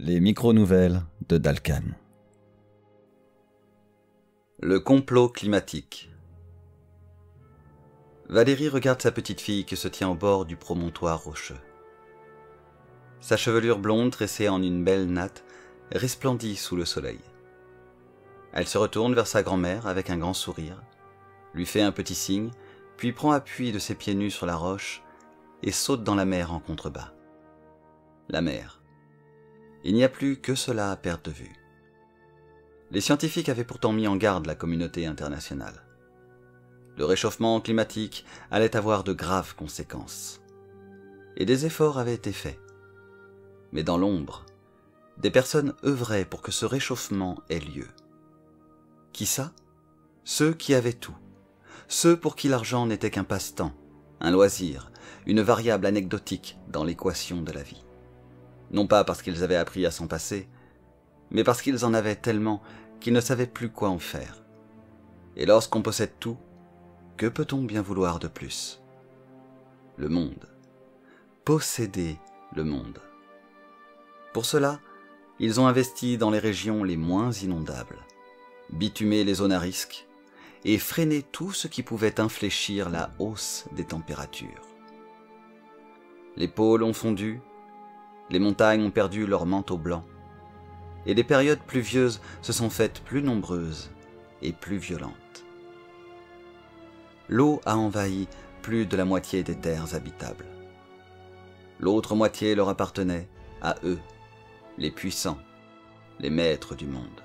Les micro-nouvelles de Dalcan. Le complot climatique. Valérie regarde sa petite fille qui se tient au bord du promontoire rocheux. Sa chevelure blonde tressée en une belle natte resplendit sous le soleil. Elle se retourne vers sa grand-mère avec un grand sourire, lui fait un petit signe, puis prend appui de ses pieds nus sur la roche et saute dans la mer en contrebas. La mer. Il n'y a plus que cela à perdre de vue. Les scientifiques avaient pourtant mis en garde la communauté internationale. Le réchauffement climatique allait avoir de graves conséquences. Et des efforts avaient été faits. Mais dans l'ombre, des personnes œuvraient pour que ce réchauffement ait lieu. Qui ça? Ceux qui avaient tout. Ceux pour qui l'argent n'était qu'un passe-temps, un loisir, une variable anecdotique dans l'équation de la vie. Non pas parce qu'ils avaient appris à s'en passer, mais parce qu'ils en avaient tellement qu'ils ne savaient plus quoi en faire. Et lorsqu'on possède tout, que peut-on bien vouloir de plus? Le monde. Posséder le monde. Pour cela, ils ont investi dans les régions les moins inondables, bitumé les zones à risque et freiné tout ce qui pouvait infléchir la hausse des températures. Les pôles ont fondu, les montagnes ont perdu leur manteau blanc, et les périodes pluvieuses se sont faites plus nombreuses et plus violentes. L'eau a envahi plus de la moitié des terres habitables. L'autre moitié leur appartenait à eux, les puissants, les maîtres du monde.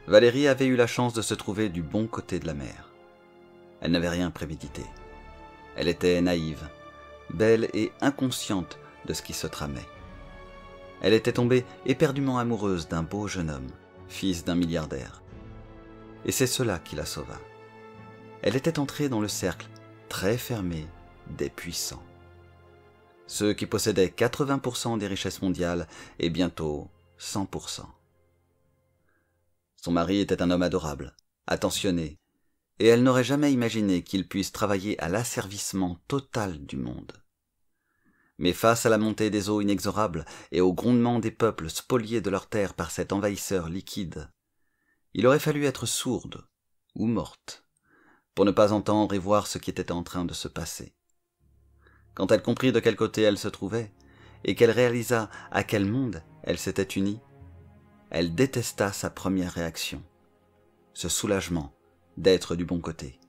Valérie avait eu la chance de se trouver du bon côté de la mer. Elle n'avait rien prémédité. Elle était naïve, belle et inconsciente de ce qui se tramait. Elle était tombée éperdument amoureuse d'un beau jeune homme, fils d'un milliardaire. Et c'est cela qui la sauva. Elle était entrée dans le cercle très fermé des puissants. Ceux qui possédaient 80% des richesses mondiales et bientôt 100%. Son mari était un homme adorable, attentionné, et elle n'aurait jamais imaginé qu'il puisse travailler à l'asservissement total du monde. Mais face à la montée des eaux inexorables et au grondement des peuples spoliés de leurs terres par cet envahisseur liquide, il aurait fallu être sourde ou morte pour ne pas entendre et voir ce qui était en train de se passer. Quand elle comprit de quel côté elle se trouvait et qu'elle réalisa à quel monde elle s'était unie, elle détesta sa première réaction, ce soulagement d'être du bon côté.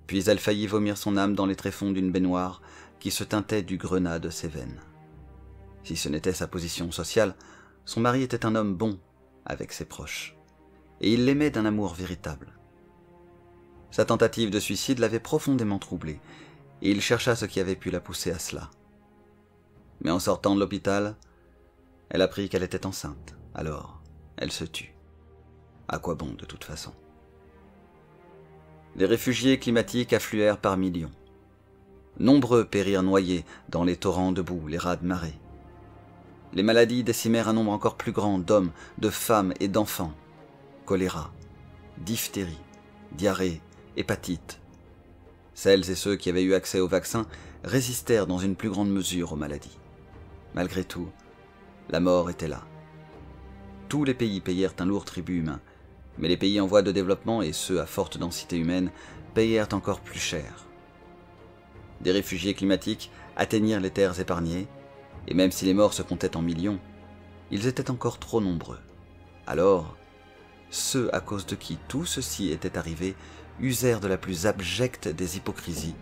Puis elle faillit vomir son âme dans les tréfonds d'une baignoire qui se teintait du grenat de ses veines. Si ce n'était sa position sociale, son mari était un homme bon avec ses proches, et il l'aimait d'un amour véritable. Sa tentative de suicide l'avait profondément troublée, et il chercha ce qui avait pu la pousser à cela. Mais en sortant de l'hôpital, elle apprit qu'elle était enceinte. Alors, elle se tut. À quoi bon de toute façon? Les réfugiés climatiques affluèrent par millions. Nombreux périrent noyés dans les torrents de boue, les raz de marée. Les maladies décimèrent un nombre encore plus grand d'hommes, de femmes et d'enfants. Choléra, diphtérie, diarrhée, hépatite. Celles et ceux qui avaient eu accès au vaccin résistèrent dans une plus grande mesure aux maladies. Malgré tout, la mort était là. Tous les pays payèrent un lourd tribut humain, mais les pays en voie de développement et ceux à forte densité humaine payèrent encore plus cher. Des réfugiés climatiques atteignirent les terres épargnées, et même si les morts se comptaient en millions, ils étaient encore trop nombreux. Alors, ceux à cause de qui tout ceci était arrivé usèrent de la plus abjecte des hypocrisies,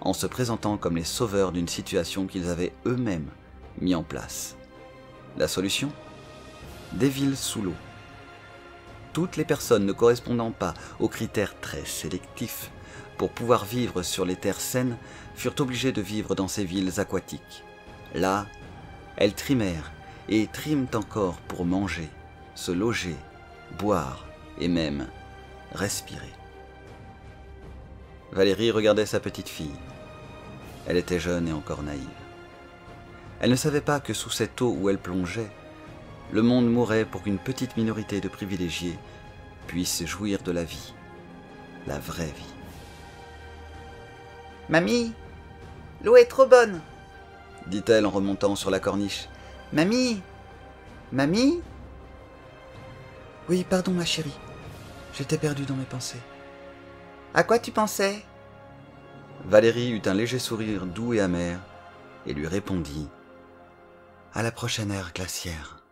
en se présentant comme les sauveurs d'une situation qu'ils avaient eux-mêmes mis en place. La solution? Des villes sous l'eau. Toutes les personnes ne correspondant pas aux critères très sélectifs pour pouvoir vivre sur les terres saines furent obligées de vivre dans ces villes aquatiques. Là, elles trimèrent et triment encore pour manger, se loger, boire et même respirer. Valérie regardait sa petite fille. Elle était jeune et encore naïve. Elle ne savait pas que sous cette eau où elle plongeait, le monde mourait pour qu'une petite minorité de privilégiés puisse jouir de la vie, la vraie vie. « Mamie, l'eau est trop bonne !» dit-elle en remontant sur la corniche Mamie? Mamie? Oui, pardon ma chérie. J'étais perdue dans mes pensées. À quoi tu pensais? Valérie eut un léger sourire doux et amer et lui répondit: À la prochaine ère glaciaire.